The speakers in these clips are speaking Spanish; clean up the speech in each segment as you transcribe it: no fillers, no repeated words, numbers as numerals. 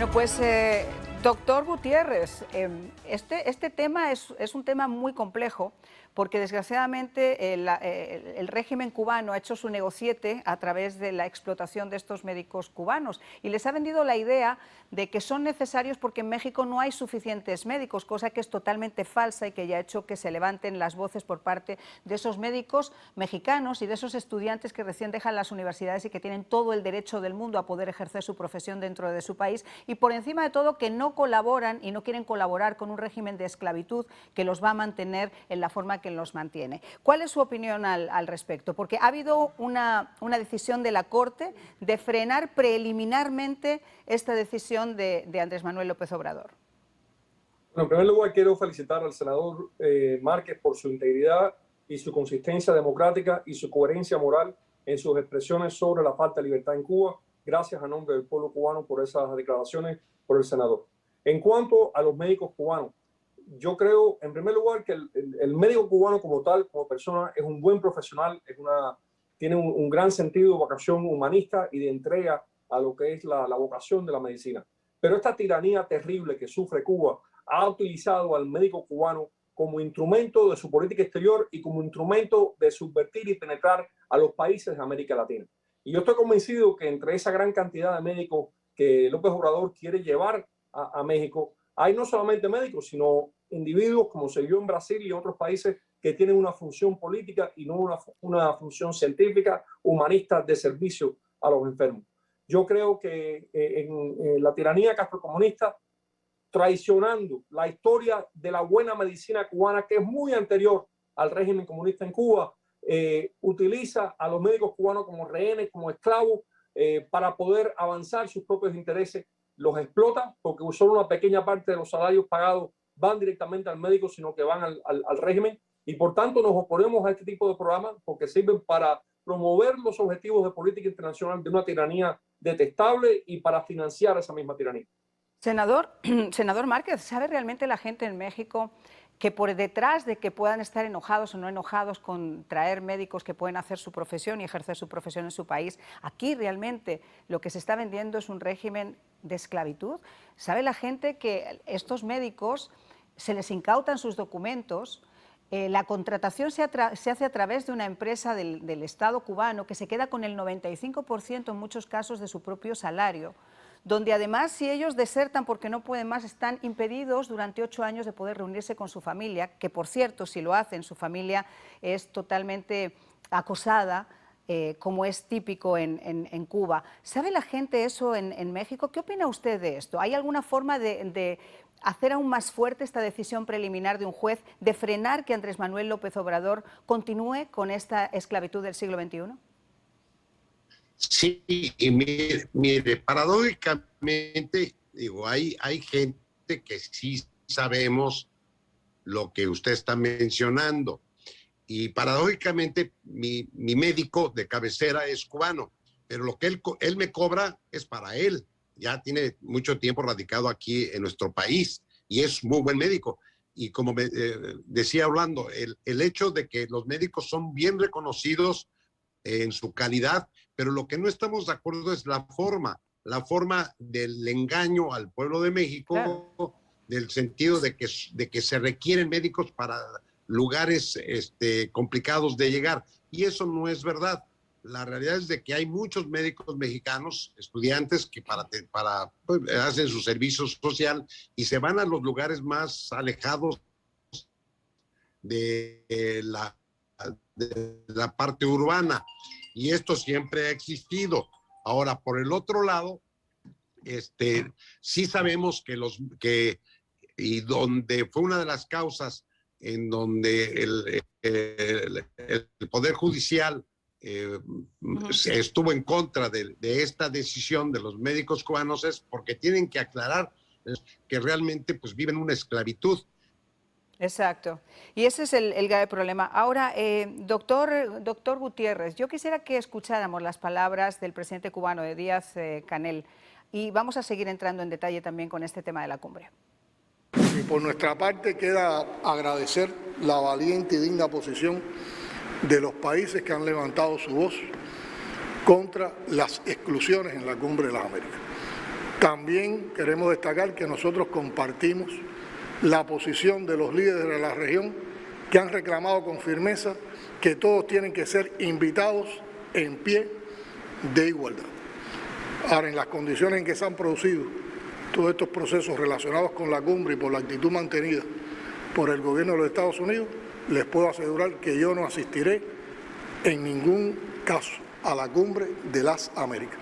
Bueno, pues, doctor Gutiérrez, este tema es un tema muy complejo porque desgraciadamente el régimen cubano ha hecho su negociete a través de la explotación de estos médicos cubanos y les ha vendido la idea de que son necesarios porque en México no hay suficientes médicos, cosa que es totalmente falsa y que ya ha hecho que se levanten las voces por parte de esos médicos mexicanos y de esos estudiantes que recién dejan las universidades y que tienen todo el derecho del mundo a poder ejercer su profesión dentro de su país y por encima de todo que no colaboran y no quieren colaborar con un régimen de esclavitud que los va a mantener en la forma que los mantiene. ¿Cuál es su opinión al respecto? Porque ha habido una decisión de la Corte de frenar preliminarmente esta decisión de Andrés Manuel López Obrador. Bueno, en primer lugar, quiero felicitar al senador Márquez por su integridad y su consistencia democrática y su coherencia moral en sus expresiones sobre la falta de libertad en Cuba. Gracias a nombre del pueblo cubano por esas declaraciones por el senador. En cuanto a los médicos cubanos, yo creo, en primer lugar, que el médico cubano como tal, como persona, es un buen profesional, tiene un gran sentido de vocación humanista y de entrega a lo que es la vocación de la medicina. Pero esta tiranía terrible que sufre Cuba ha utilizado al médico cubano como instrumento de su política exterior y como instrumento de subvertir y penetrar a los países de América Latina. Y yo estoy convencido que entre esa gran cantidad de médicos que López Obrador quiere llevar a México, hay no solamente médicos, sino individuos como se vio en Brasil y otros países que tienen una función política y no una función científica, humanista, de servicio a los enfermos. Yo creo que en la tiranía castrocomunista, traicionando la historia de la buena medicina cubana, que es muy anterior al régimen comunista en Cuba, utiliza a los médicos cubanos como rehenes, como esclavos, para poder avanzar sus propios intereses. Los explota porque solo una pequeña parte de los salarios pagados van directamente al médico, sino que van al régimen. Y por tanto nos oponemos a este tipo de programas porque sirven para promover los objetivos de política internacional de una tiranía detestable y para financiar esa misma tiranía. Senador Márquez, ¿sabe realmente la gente en México que por detrás de que puedan estar enojados o no enojados con traer médicos que pueden hacer su profesión y ejercer su profesión en su país, aquí realmente lo que se está vendiendo es un régimen de esclavitud? ¿Sabe la gente que estos médicos se les incautan sus documentos? La contratación se hace a través de una empresa del Estado cubano que se queda con el 95% en muchos casos de su propio salario, donde además si ellos desertan porque no pueden más, están impedidos durante 8 años de poder reunirse con su familia, que por cierto, si lo hacen, su familia es totalmente acosada, como es típico en Cuba. ¿Sabe la gente eso en México? ¿Qué opina usted de esto? ¿Hay alguna forma de hacer aún más fuerte esta decisión preliminar de un juez, de frenar que Andrés Manuel López Obrador continúe con esta esclavitud del siglo XXI? Sí, y mire, paradójicamente, digo, hay gente que sí sabemos lo que usted está mencionando. Y paradójicamente, mi médico de cabecera es cubano, pero lo que él me cobra es para él. Ya tiene mucho tiempo radicado aquí en nuestro país y es muy buen médico. Y como me decía Orlando, el hecho de que los médicos son bien reconocidos en su calidad, pero lo que no estamos de acuerdo es la forma del engaño al pueblo de México, claro, del sentido de que se requieren médicos para lugares complicados de llegar, y eso no es verdad. La realidad es de que hay muchos médicos mexicanos, estudiantes, que pues, hacen su servicio social y se van a los lugares más alejados de la parte urbana, y esto siempre ha existido. Ahora, por el otro lado, sí sabemos y donde fue una de las causas en donde el Poder Judicial estuvo en contra de esta decisión de los médicos cubanos, es porque tienen que aclarar que realmente pues viven una esclavitud. Exacto. Y ese es el grave problema. Ahora, doctor Gutiérrez, yo quisiera que escucháramos las palabras del presidente cubano, de Díaz-Canel, y vamos a seguir entrando en detalle también con este tema de la cumbre. Y por nuestra parte queda agradecer la valiente y digna posición de los países que han levantado su voz contra las exclusiones en la Cumbre de las Américas. También queremos destacar que nosotros compartimos la posición de los líderes de la región que han reclamado con firmeza que todos tienen que ser invitados en pie de igualdad. Ahora, en las condiciones en que se han producido todos estos procesos relacionados con la cumbre y por la actitud mantenida por el gobierno de los Estados Unidos, les puedo asegurar que yo no asistiré en ningún caso a la cumbre de las Américas.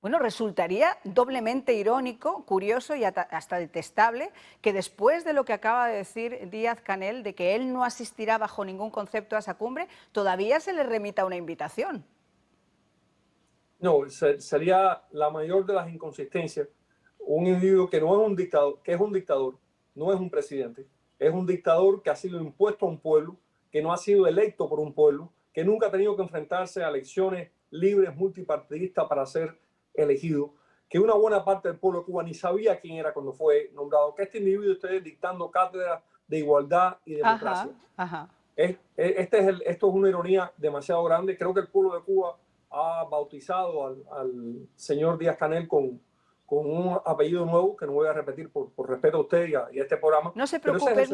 Bueno, resultaría doblemente irónico, curioso y hasta detestable que después de lo que acaba de decir Díaz-Canel, de que él no asistirá bajo ningún concepto a esa cumbre, todavía se le remita una invitación. No, sería la mayor de las inconsistencias. Un individuo que no es un dictador, que es un dictador, no es un presidente, es un dictador que ha sido impuesto a un pueblo, que no ha sido electo por un pueblo, que nunca ha tenido que enfrentarse a elecciones libres, multipartidistas para ser elegido, que una buena parte del pueblo de Cuba ni sabía quién era cuando fue nombrado, que este individuo esté dictando cátedra de igualdad y democracia. Esto es una ironía demasiado grande. Creo que el pueblo de Cuba ha bautizado al señor Díaz-Canel con un apellido nuevo, que no voy a repetir por respeto a usted y a este programa. No se preocupe,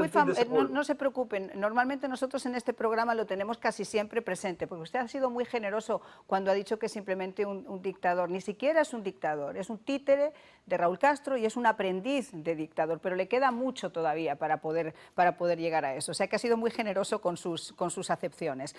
no se preocupen. Normalmente nosotros en este programa lo tenemos casi siempre presente, porque usted ha sido muy generoso cuando ha dicho que es simplemente un dictador. Ni siquiera es un dictador, es un títere de Raúl Castro y es un aprendiz de dictador, pero le queda mucho todavía para poder llegar a eso. O sea que ha sido muy generoso con sus acepciones.